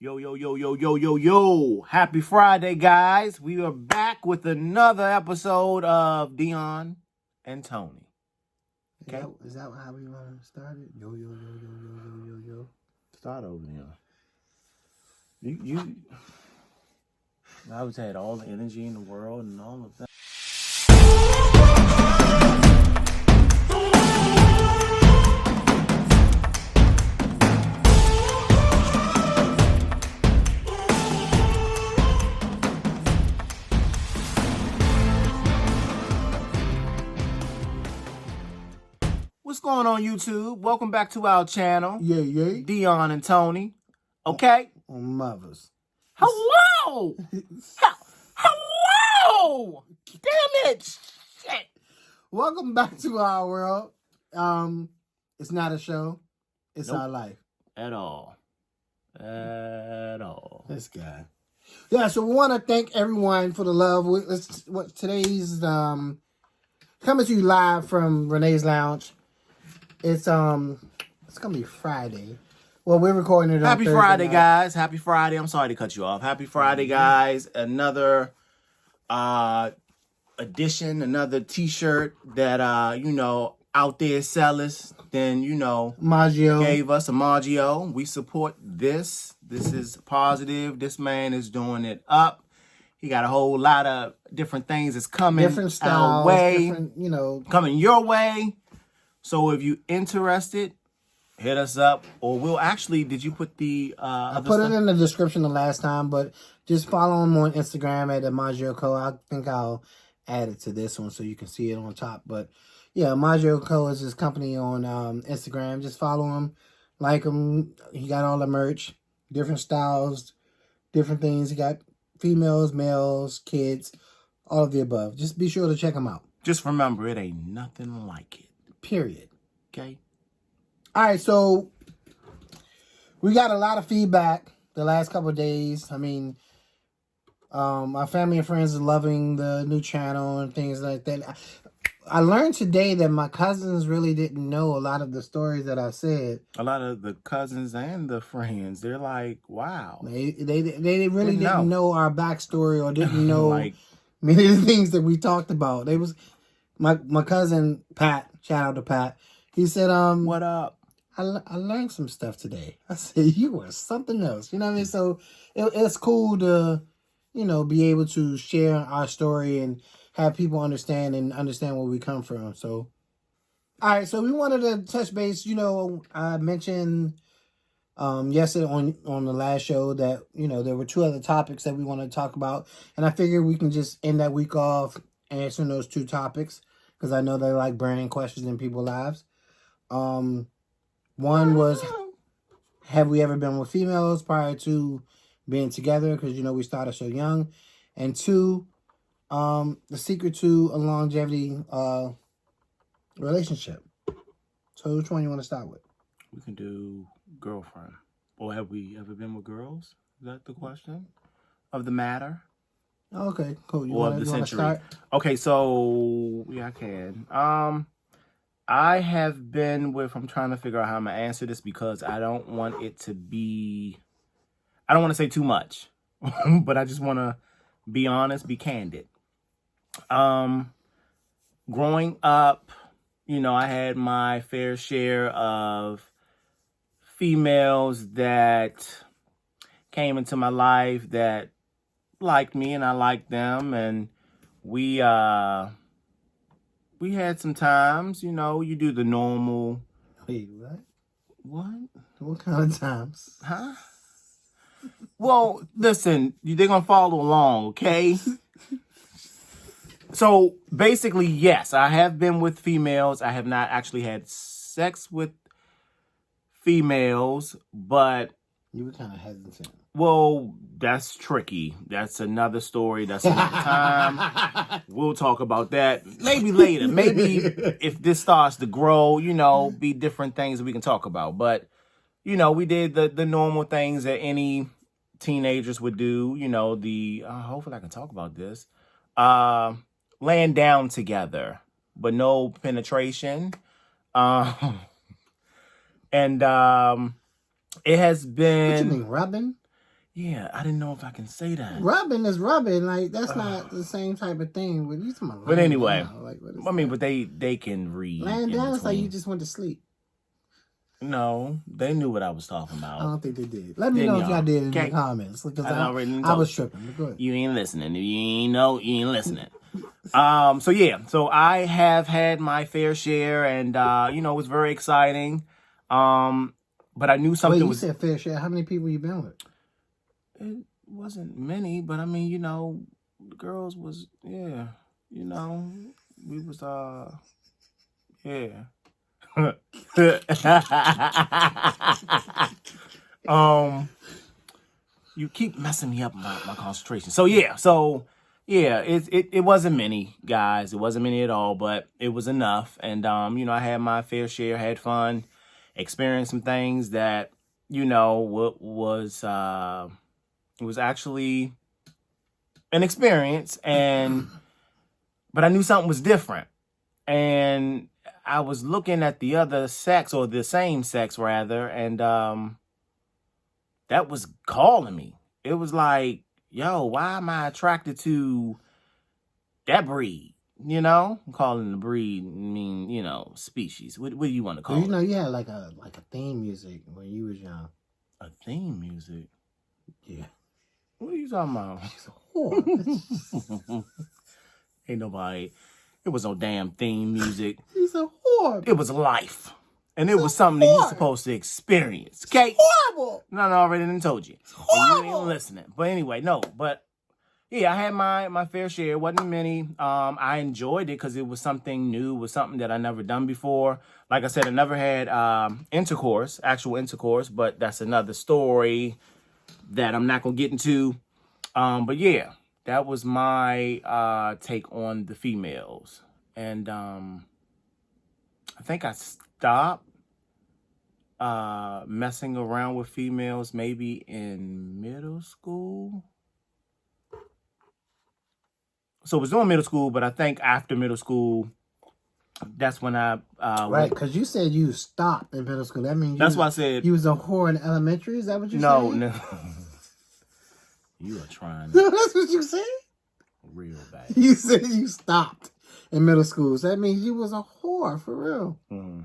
Yo, yo, yo, yo, yo, yo, yo. Happy Friday, guys. We are back with another episode of Dion and Tony. Okay. Is that how we want to start it? Yo, yo, yo, yo, yo, yo, yo, yo. Start over there. You I would say all the energy in the world and all of that. What's going on, YouTube? Welcome back to our channel. Yeah. Dion and Tony. Okay? On mothers. Hello! Hello! Damn it! Shit! Welcome back to our world. It's not a show. It's our life. At all. This guy. Yeah, so we want to thank everyone for the love. Today's coming to you live from Renee's Lounge. It's gonna be Friday. Well, we're recording it on Happy Thursday Friday, night. guys. Happy Friday. I'm sorry to cut you off. Happy Friday, guys. Another edition, another t-shirt that out there sellers. Then Maggio gave us a Maggio. We support this. This is positive. This man is doing it up. He got a whole lot of different things that's coming different styles, our way, different, coming your way. So if you interested, hit us up, or we'll actually. Did you put the? I put it in the description the last time, but just follow him on Instagram at Maggio Co. I think I'll add it to this one so you can see it on top. But yeah, Maggio Co. is his company on Instagram. Just follow him, like him. He got all the merch, different styles, different things. He got females, males, kids, all of the above. Just be sure to check him out. Just remember, it ain't nothing like it. Period. Okay. All right, so we got a lot of feedback the last couple of days. I mean, our family and friends are loving the new channel and things like that. I learned today that my cousins really didn't know a lot of the stories that I said. A lot of the cousins and the friends, they're like, "Wow." They really didn't know our backstory or didn't know like many of the things that we talked about. They was my cousin Pat. Shout out to Pat. He said, "What up? I learned some stuff today." I said, "You were something else." You know what I mean? So it's cool to, be able to share our story and have people understand where we come from. So, all right. So we wanted to touch base. I mentioned yesterday on the last show that, there were two other topics that we wanted to talk about. And I figured we can just end that week off answering those two topics because I know they like burning questions in people's lives. One was, have we ever been with females prior to being together? Because, we started so young. And two, the secret to a longevity relationship. So which one you want to start with? We can do girlfriend. Or have we ever been with girls? Is that the question of the matter? Okay, cool. You Or want the to start? Okay, so yeah, I can. I have been with. I'm trying to figure out how I'm gonna answer this because I don't want it to be. I don't want to say too much, but I just want to be honest, be candid. Growing up, I had my fair share of females that came into my life that liked me and I liked them, and we had some times, you do the normal. Wait, what? What? What kind of times? Huh? Well, listen, they're gonna follow along, okay? So basically, yes, I have been with females. I have not actually had sex with females, but you were kind of hesitant. Well, that's tricky. That's another story. That's another time. We'll talk about that maybe later. Maybe if this starts to grow, be different things that we can talk about. But, we did the normal things that any teenagers would do. Hopefully I can talk about this. Laying down together, but no penetration. And it has been... What you mean, rubbing? Yeah, I didn't know if I can say that. Rubbing is rubbing. Like, that's not the same type of thing. But you talking about But laying anyway, down. Like, what is I mean, that? but they can read Laying in down is like you between. just went to sleep. No, they knew what I was talking I about. don't think they did. Let me Didn't know if y'all y'all? did in the Okay. comments. Because I already I told was you. tripping. But go ahead. You ain't listening. If you ain't know, you ain't listening. So yeah, so I have had my fair share, and you know, it was very exciting. But I knew something Wait, you was. said fair share. How many people you been with? It wasn't many, but I mean, you know, the girls was you know, we was yeah. You keep messing me up my concentration. So yeah, it wasn't many guys. It wasn't many at all, but it was enough. And you know, I had my fair share, had fun, experienced some things that, you know, it was actually an experience, but I knew something was different. And I was looking at the other sex, or the same sex rather, and that was calling me. It was like, yo, why am I attracted to that breed? You know, I'm calling the breed, I mean, you know, species. What do you want to call You it? know, you had like a theme music when you was young. A theme music? Yeah. What are you talking about? She's a whore. Ain't nobody. It was no damn theme music. She's a whore. It was life. And it was something that you're supposed to experience. Okay? Horrible. No, I already done told you. Horrible. And you ain't listening. But anyway, no. But yeah, I had my fair share. It wasn't many. I enjoyed it because it was something new. It was something that I never done before. Like I said, I never had actual intercourse. But that's another story that I'm not going to get into. But yeah, that was my take on the females. And I think I stopped messing around with females maybe in middle school. So it was doing middle school, but I think after middle school, that's when I right, because you said you stopped in middle school. That means that's why I said you was a whore in elementary. Is that what you said? No. You are trying No, that's what you said. Real bad. You said you stopped in middle school. So that means you was a whore for real. Mm-hmm.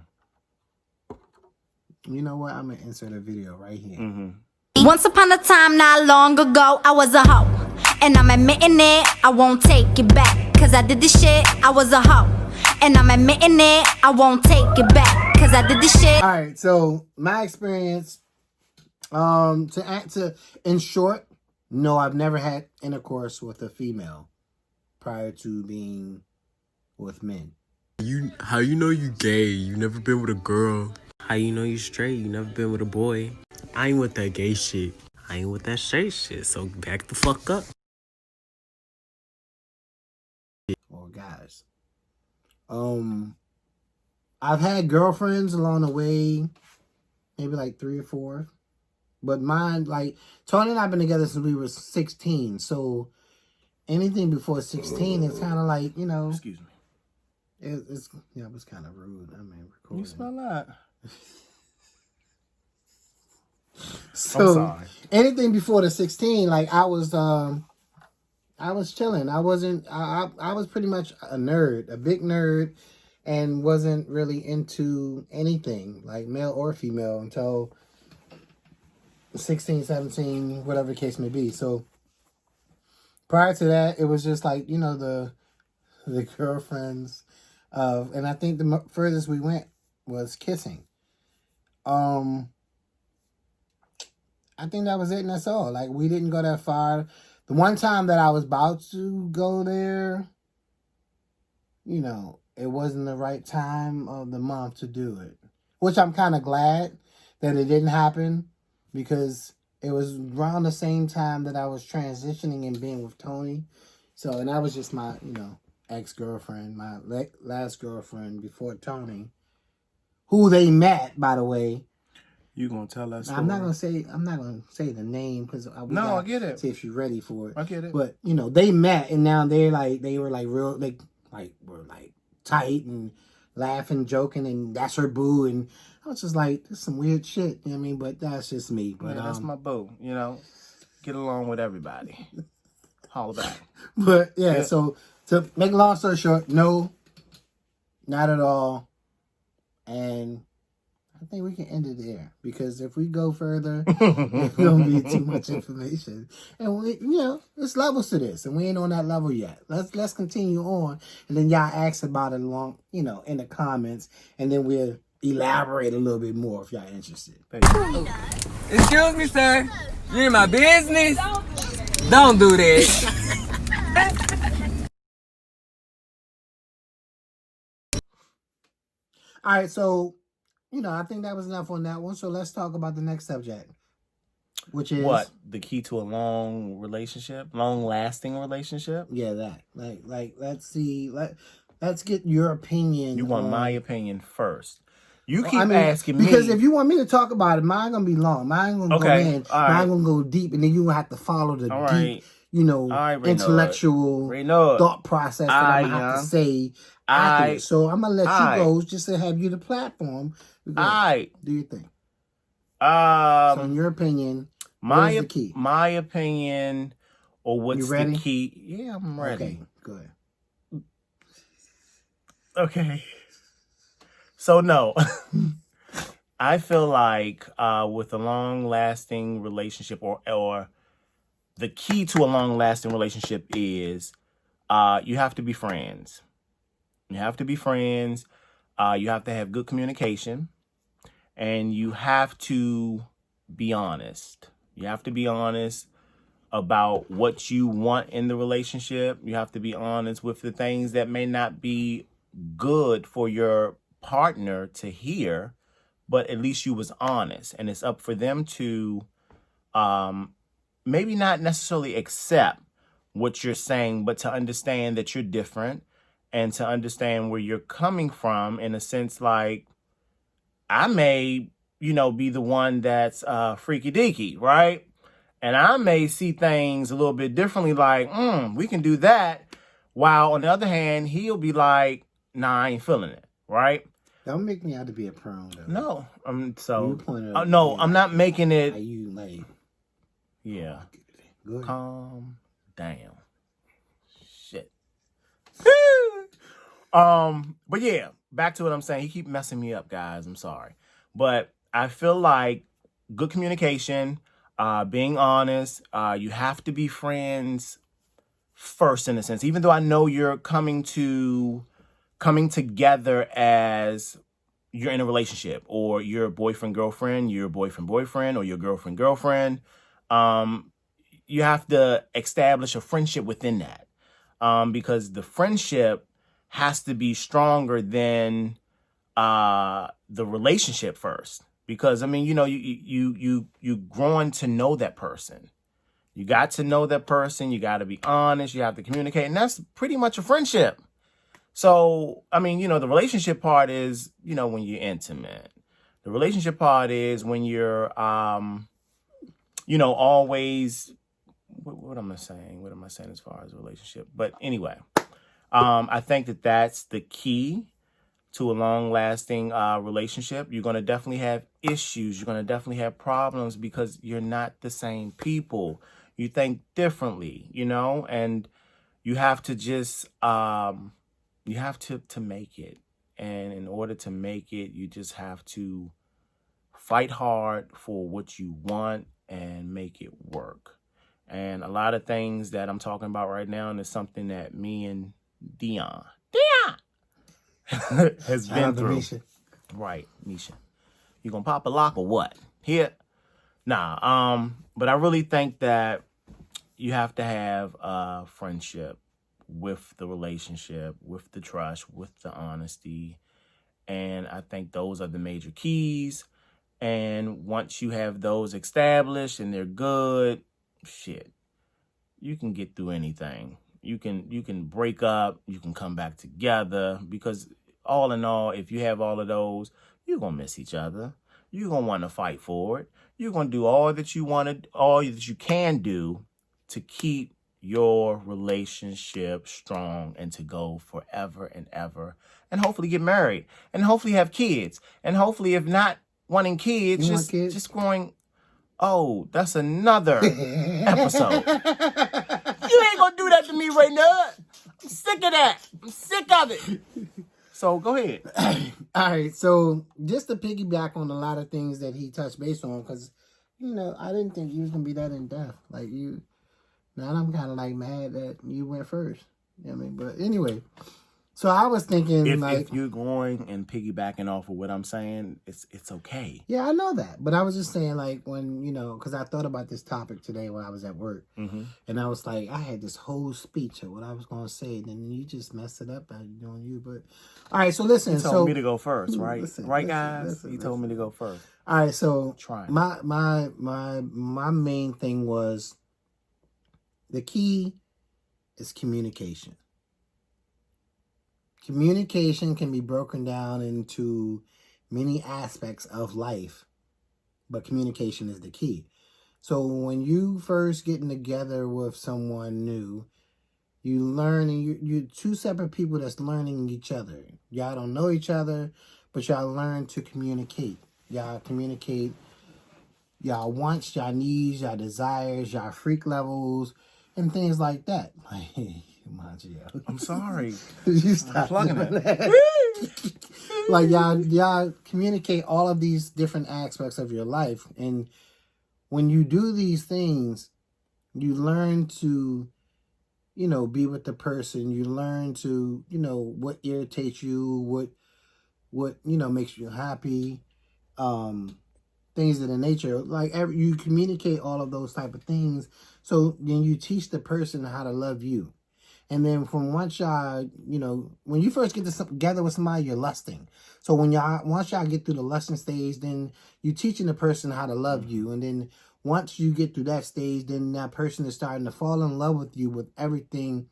You know what? I'm gonna insert a video right here. Mm-hmm. Once upon a time, not long ago, I was a hoe. And I'm admitting it, I won't take it back. Cause I did this shit, I was a hoe. And I'm admitting it, I won't take it back. Cause I did this shit. Alright, so my experience, in short, no, I've never had intercourse with a female prior to being with men. How you know you gay? You never been with a girl. How you know you straight? You never been with a boy. I ain't with that gay shit. I ain't with that straight shit. So back the fuck up. Or guys. I've had girlfriends along the way, maybe like 3 or 4. But mine, like, Tony and I have been together since we were 16. So anything before 16 is kind of like, you know. Excuse me. It was kind of rude. I mean, recording. You smell that. So, I'm sorry. Anything before the 16, like, I was chilling. I was pretty much a nerd, a big nerd, and wasn't really into anything, like male or female, until 16, 17, whatever the case may be. So prior to that, it was just like, you know, the girlfriends and I think the furthest we went was kissing. I think that was it, and that's all. Like, we didn't go that far. The one time that I was about to go there, you know, it wasn't the right time of the month to do it. Which I'm kind of glad that it didn't happen, because it was around the same time that I was transitioning and being with Tony. So, and that was just my, you know, ex-girlfriend, my last girlfriend before Tony, who they met, by the way. You gonna tell that story? I'm not gonna say the name, because I get it. See if she's ready for it. I get it. But you know, they met, and now they were tight and laughing, joking, and that's her boo. And I was just like, this is some weird shit. You know what I mean? But that's just me. But yeah, that's my boo. You know, get along with everybody. Holla back. But yeah, so to make a long story short, no, not at all. And I think we can end it there, because if we go further, it's gonna be too much information. And we, it's levels to this, and we ain't on that level yet. Let's continue on, and then y'all ask about it along, in the comments, and then we'll elaborate a little bit more if y'all interested. Excuse me, sir. You in my business? Don't do that. All right, so I think that was enough on that one. So let's talk about the next subject, which is what? The key to a long relationship, long-lasting relationship. Yeah, that. Let's see. Let's get your opinion. You want my opinion first. You keep asking me, because if you want me to talk about it, mine gonna be long. Mine gonna go in. Right. Mine gonna go deep, and then you gonna have to follow the deep, intellectual thought process that I'm gonna have to say after. So I'm gonna let you go, just to have you the platform. Do your thing. So in your opinion, what's the key? My opinion, or what's the key? Yeah, I'm ready. Okay, good. Okay. So no, I feel like with a long-lasting relationship, or the key to a long-lasting relationship is you have to be friends. You have to be friends. You have to have good communication, and you have to be honest. You have to be honest about what you want in the relationship. You have to be honest with the things that may not be good for your partner to hear, but at least you was honest, and it's up for them to maybe not necessarily accept what you're saying, but to understand that you're different, and to understand where you're coming from, in a sense, like, I may be the one that's freaky deaky, right? And I may see things a little bit differently, like, we can do that, while on the other hand, he'll be like, nah, I ain't feeling it, right? Don't make me out to be a pro, though. No, no, I'm not making it. Are you like? Yeah. Good. Calm down. Shit. But yeah, back to what I'm saying. He keep messing me up, guys. I'm sorry, but I feel like good communication, being honest. You have to be friends first, in a sense. Even though I know you're coming together as you're in a relationship, or you're boyfriend-girlfriend, you're boyfriend-boyfriend, or you're girlfriend-girlfriend. You have to establish a friendship within that, because the friendship has to be stronger than the relationship first. Because you growing to know that person. You got to know that person. You got to be honest. You have to communicate, and that's pretty much a friendship. So, the relationship part is, when you're intimate. The relationship part is when you're, always, what am I saying? What am I saying as far as a relationship? But anyway, I think that that's the key to a long-lasting relationship. You're going to definitely have issues. You're going to definitely have problems, because you're not the same people. You think differently, and you have to just, you have to make it. And in order to make it, you just have to fight hard for what you want and make it work. And a lot of things that I'm talking about right now, and it's something that me and Dion has been through. Misha. Right, Misha. You gonna pop a lock or what? Here? Nah. But I really think that you have to have a friendship with the relationship, with the trust, with the honesty. And I think those are the major keys. And once you have those established and they're good, shit, you can get through anything. You can break up, you can come back together, because all in all, if you have all of those, you're going to miss each other. You're going to want to fight for it. You're going to do all that you wanted, all that you can do to keep your relationship strong and to go forever and ever, and hopefully get married, and hopefully have kids, and hopefully, if not wanting kids, just growing Oh, that's another episode. You ain't gonna do that to me right now. I'm sick of that. I'm sick of it. So go ahead. All right, so just to piggyback on a lot of things that he touched base on, because I didn't think you was gonna be that in depth. Like you, now I'm kind of like mad that you went first. You know what I mean? But anyway, so I was thinking if you're going and piggybacking off of what I'm saying, it's okay. Yeah, I know that, but I was just saying like when because I thought about this topic today when I was at work, and I was like, I had this whole speech of what I was gonna say, and then you just messed it up by doing you. But all right, so listen, you told me to go first, right? Right, guys? Listen, you told me to go first. All right, so Try. My main thing was the key is communication. Communication can be broken down into many aspects of life, but communication is the key. So when you first getting together with someone new, you learn, and you're two separate people that's learning each other. Y'all don't know each other, but y'all learn to communicate. Y'all communicate y'all wants, y'all needs, y'all desires, y'all freak levels, and things like that. I'm sorry. You stop plugging it. Like y'all communicate all of these different aspects of your life, and when you do these things, you learn to, be with the person. You learn to, what irritates you, what makes you happy, things of the nature. Like you communicate all of those type of things, so then you teach the person how to love you. And then from once y'all, when you first get together with somebody, you're lusting. So once y'all get through the lusting stage, then you teaching the person how to love you. And then once you get through that stage, then that person is starting to fall in love with you with everything,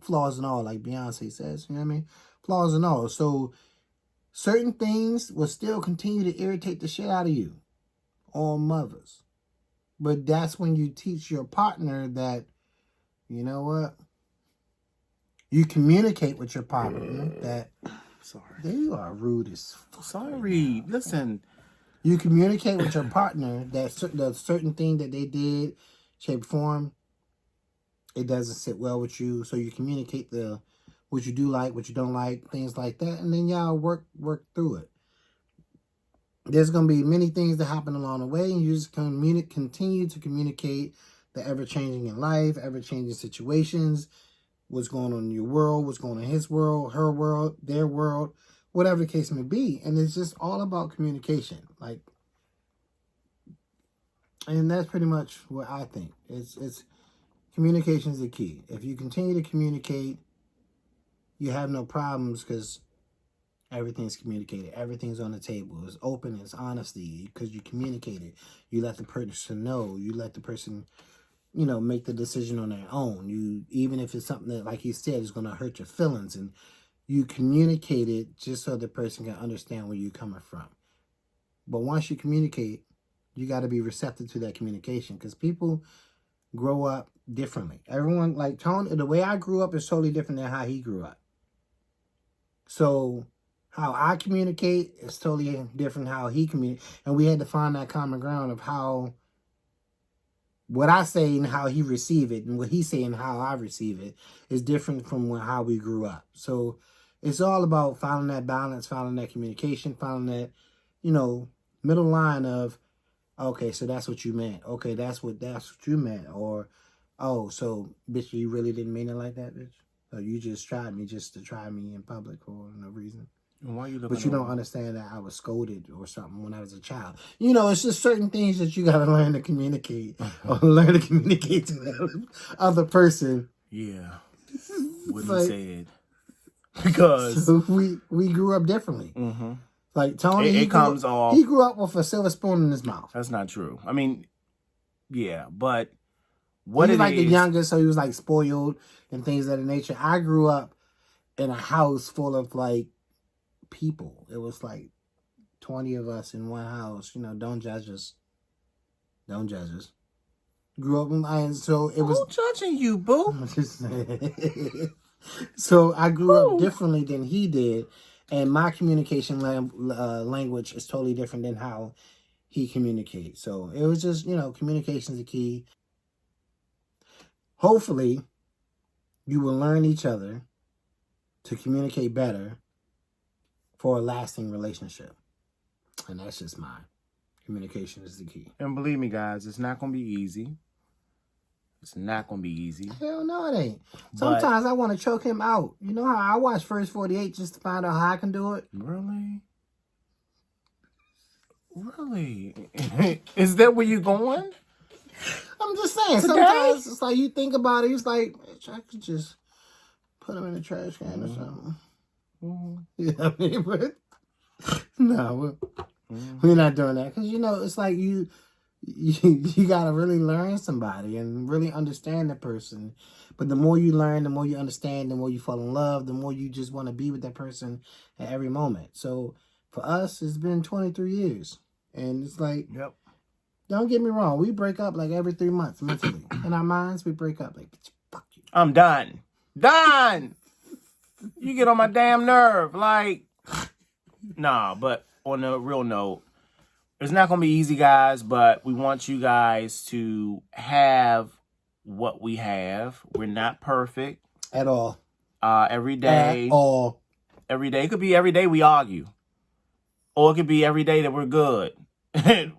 flaws and all, like Beyonce says, you know what I mean? Flaws and all. So certain things will still continue to irritate the shit out of you, all mothers. But that's when you teach your partner that, you know what? You communicate with your partner that. Sorry. You are rude as fuck. Sorry. Listen. You communicate with your partner that the certain thing that they did, shape, form, it doesn't sit well with you. So you communicate what you do like, what you don't like, things like that, and then y'all work through it. There's going to be many things that happen along the way, and you just continue to communicate the ever-changing in life, ever-changing situations, what's going on in your world, what's going on in his world, her world, their world, whatever the case may be. And it's just all about communication. And that's pretty much what I think. It's communication is the key. If you continue to communicate, you have no problems because everything's communicated. Everything's on the table. It's open. It's honesty because you communicate it. You let the person know. You let the person, make the decision on their own. Even if it's something that, like he said, is going to hurt your feelings, and you communicate it just so the person can understand where you're coming from. But once you communicate, you got to be receptive to that communication because people grow up differently. Everyone, like Tony, the way I grew up is totally different than how he grew up. So how I communicate is totally different how he communicates. And we had to find that common ground of how what I say and how he receive it, and what he say and how I receive it is different from how we grew up. So it's all about finding that balance, finding that communication, finding that, middle line of, okay, so that's what you meant. Okay, that's what you meant. Or, oh, so bitch, you really didn't mean it like that, bitch? Or you just tried me just to try me in public for no reason? Why you But you don't understand that I was scolded or something when I was a child. It's just certain things that you got to learn to communicate or learn to communicate to the other person. Yeah. What he said. Because so we grew up differently. Mm-hmm. Like Tony, he grew up with a silver spoon in his mouth. That's not true. I mean, yeah, but he was the youngest, so he was spoiled and things of that nature. I grew up in a house full of people. It was 20 of us in one house. Don't judge us. Don't judge us. Grew up and so it was. Who judging you, boo? So I grew up differently than he did, and my communication language is totally different than how he communicates. So it was just, communication is the key. Hopefully, you will learn each other to communicate better for a lasting relationship. And that's just mine. Communication is the key. And believe me, guys, it's not going to be easy. It's not going to be easy. Hell no, it ain't. Sometimes I want to choke him out. You know how I watch First 48 just to find out how I can do it? Really? Really? Is that where you're going? I'm just saying. Today? Sometimes it's like you think about it. It's like, I could just put him in the trash can or something. Mm-hmm. You know what I mean? But no, we're not doing that. Because, it's like you got to really learn somebody and really understand the person. But the more you learn, the more you understand, the more you fall in love, the more you just want to be with that person at every moment. So for us, it's been 23 years. And it's like, yep. Don't get me wrong. We break up like every 3 months mentally. In our minds, we break up like, fuck you. I'm done. Done! You get on my damn nerve. Like, nah, but on a real note, it's not going to be easy, guys, but we want you guys to have what we have. We're not perfect. At all. Every day. At all. Every day. It could be every day we argue. Or it could be every day that we're good.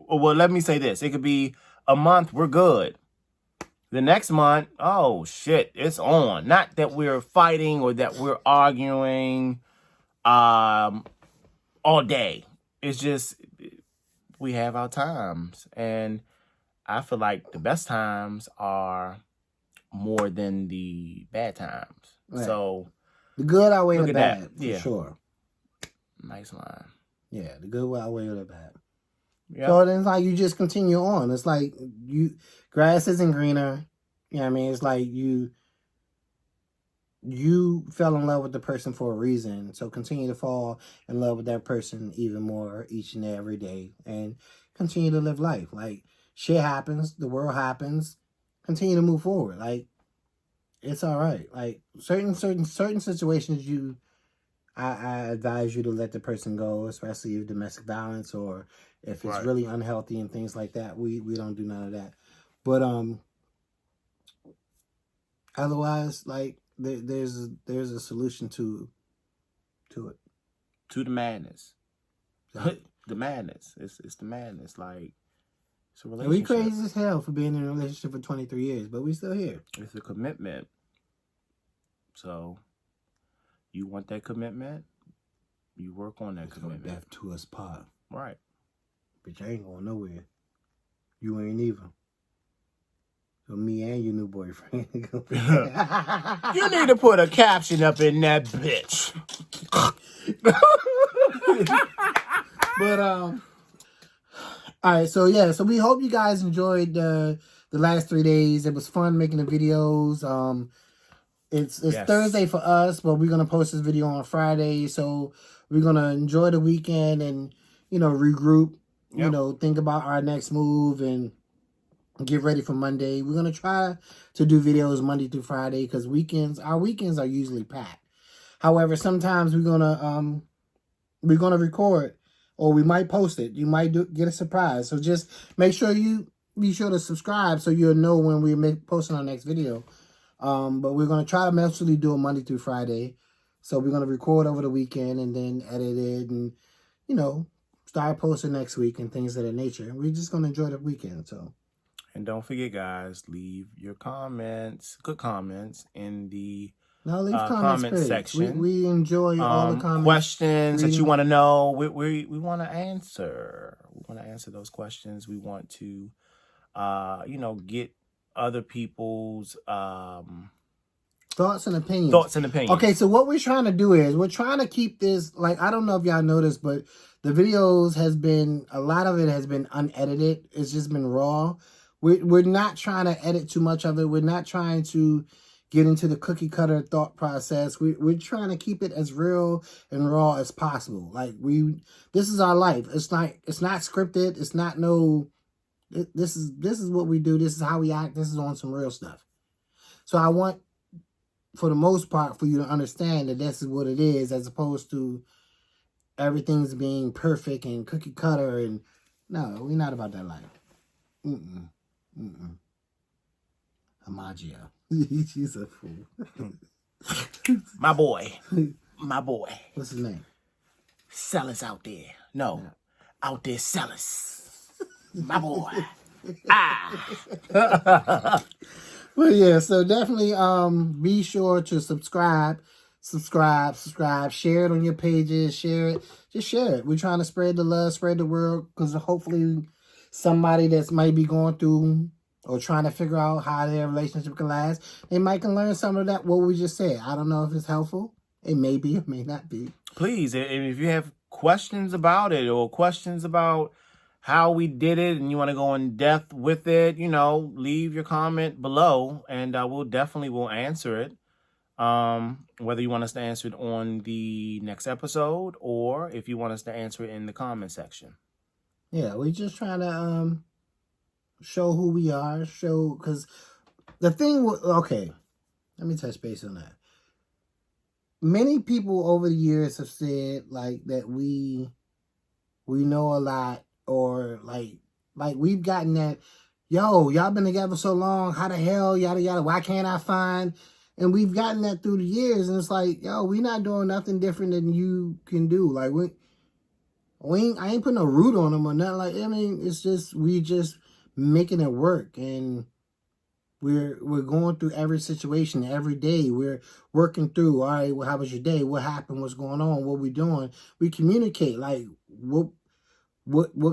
Well, let me say this. It could be a month we're good. The next month, oh, shit, it's on. Not that we're fighting or that we're arguing all day. It's just we have our times. And I feel like the best times are more than the bad times. Right. So the good outweigh the bad, for sure. Nice line. Yeah, the good will outweigh the bad. Yep. So then it's like you just continue on. It's like grass isn't greener. You know what I mean? It's like you fell in love with the person for a reason. So continue to fall in love with that person even more each and every day. And continue to live life. Like, shit happens. The world happens. Continue to move forward. Like, it's all right. Like, certain situations I advise you to let the person go, especially if domestic violence or if it's really unhealthy and things like that. We don't do none of that. But otherwise, like there's a solution to it. To the madness. The madness. It's the madness. Like, it's a relationship. We crazy as hell for being in a relationship for 23 years, but we still here. It's a commitment. So you want that commitment? You work on that commitment. Death to us part. Right. Bitch, I ain't going nowhere. You ain't either. So me and your new boyfriend. You need to put a caption up in that bitch. But all right, so yeah, so we hope you guys enjoyed the last 3 days. It was fun making the videos. It's Thursday for us, but we're gonna post this video on Friday. So we're gonna enjoy the weekend and regroup. Yep. Think about our next move and get ready for Monday. We're gonna try to do videos Monday through Friday because our weekends are usually packed. However, sometimes we're gonna record or we might post it. You might get a surprise. So just make sure you be sure to subscribe so you'll know when we're posting our next video. But we're going to try to mostly do it Monday through Friday. So we're going to record over the weekend and then edit it and, start posting next week and things of that nature. We're just going to enjoy the weekend. So, and don't forget, guys, leave your comments, good comments in the comment section. We enjoy all the comments. Questions that you want to know. We want to answer. We want to answer those questions. We want to, get other people's thoughts and opinions. Okay, so what we're trying to do is we're trying to keep this, like, I don't know if y'all noticed, but the videos a lot of it has been unedited. It's just been raw. We're not trying to edit too much of it. We're not trying to get into the cookie cutter thought process. We're trying to keep it as real and raw as possible. Like, this is our life. It's not scripted. It's not this is what we do. This is how we act. This is on some real stuff. So I want, for the most part, for you to understand that this is what it is, as opposed to everything's being perfect and cookie cutter and No, we're not about that life. Mm-mm. Amagio. She's a fool. My boy. What's his name? Sellers out there. No. Yeah. Out there sellers. My boy. Well, yeah, so definitely be sure to subscribe, share it on your pages, share it. Just share it. We're trying to spread the love, spread the word, because hopefully somebody that's might be going through or trying to figure out how their relationship can last, they might can learn some of that, what we just said. I don't know if it's helpful. It may be, it may not be. Please, if you have questions about it or questions about how we did it and you want to go in depth with it, leave your comment below and we'll answer it. Whether you want us to answer it on the next episode or if you want us to answer it in the comment section. Yeah, we're just trying to show who we are, because the thing, okay, let me touch base on that. Many people over the years have said like that we know a lot, or like we've gotten that, yo, y'all been together so long, how the hell, yada yada, why can't I find? And we've gotten that through the years, and it's like, yo, we not doing nothing different than you can do. Like I ain't putting no root on them or nothing. Like, I mean, it's just we just making it work, and we're going through every situation every day. We're working through. All right, well, how was your day? What happened? What's going on? What we doing? We communicate like what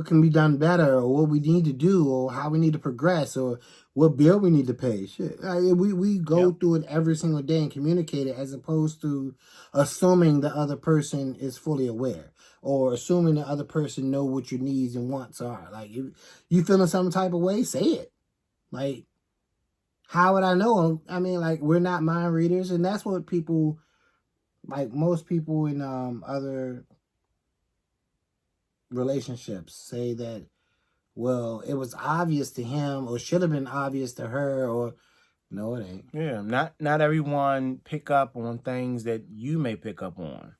can be done better, or what we need to do, or how we need to progress, or what bill we need to pay. Shit, we go through it every single day and communicate it, as opposed to assuming the other person is fully aware, or assuming the other person know what your needs and wants are. Like, if you feeling some type of way, say it. Like, how would I know? I mean, like, we're not mind readers, and that's what people, like most people in other relationships say that, well, it was obvious to him or should have been obvious to her, or no, it ain't. Yeah, not everyone pick up on things that you may pick up on.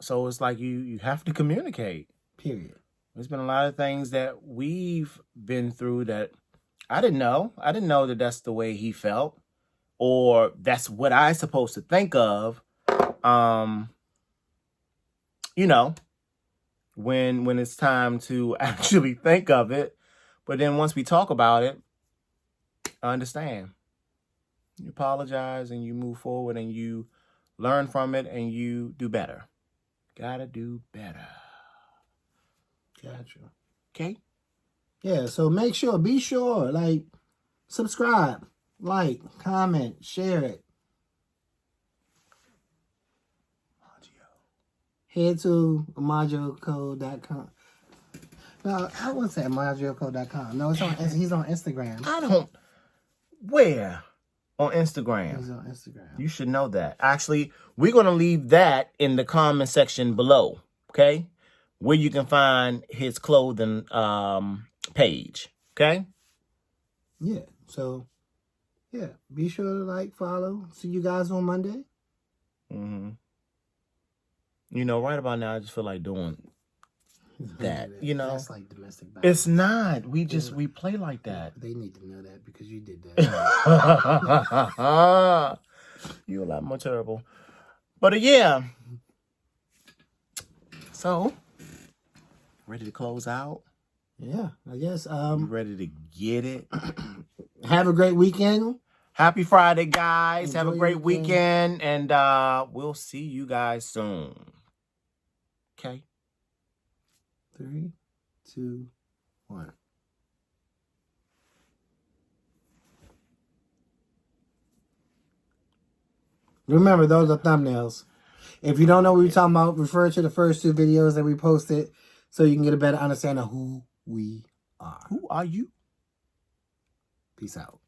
So it's like you have to communicate. Period. There's been a lot of things that we've been through that I didn't know. I didn't know that that's the way he felt, or that's what I supposed to think of. When it's time to actually think of it. But then once we talk about it, I understand. You apologize and you move forward and you learn from it and you do better. Gotta do better. Gotcha. Okay? Yeah, so be sure, like, subscribe, like, comment, share it. Head to amagiocode.com. No, I wouldn't say amagiocode.com. No, he's on Instagram. Where? On Instagram. He's on Instagram. You should know that. Actually, we're going to leave that in the comment section below, okay? Where you can find his clothing page, okay? Yeah, so, yeah, be sure to like, follow. See you guys on Monday. Mm-hmm. Right about now, I just feel like doing that, That's like domestic violence. It's not. We play like that. They need to know that because you did that. You're a lot more terrible. But yeah. So, ready to close out? Yeah, I guess. You ready to get it? Have a great weekend. Happy Friday, guys. Enjoy Have a great weekend. And we'll see you guys soon. Okay. 3, 2, 1. Remember, those are thumbnails. If you don't know what we're talking about, refer to the first 2 videos that we posted so you can get a better understanding of who we are. Who are you? Peace out.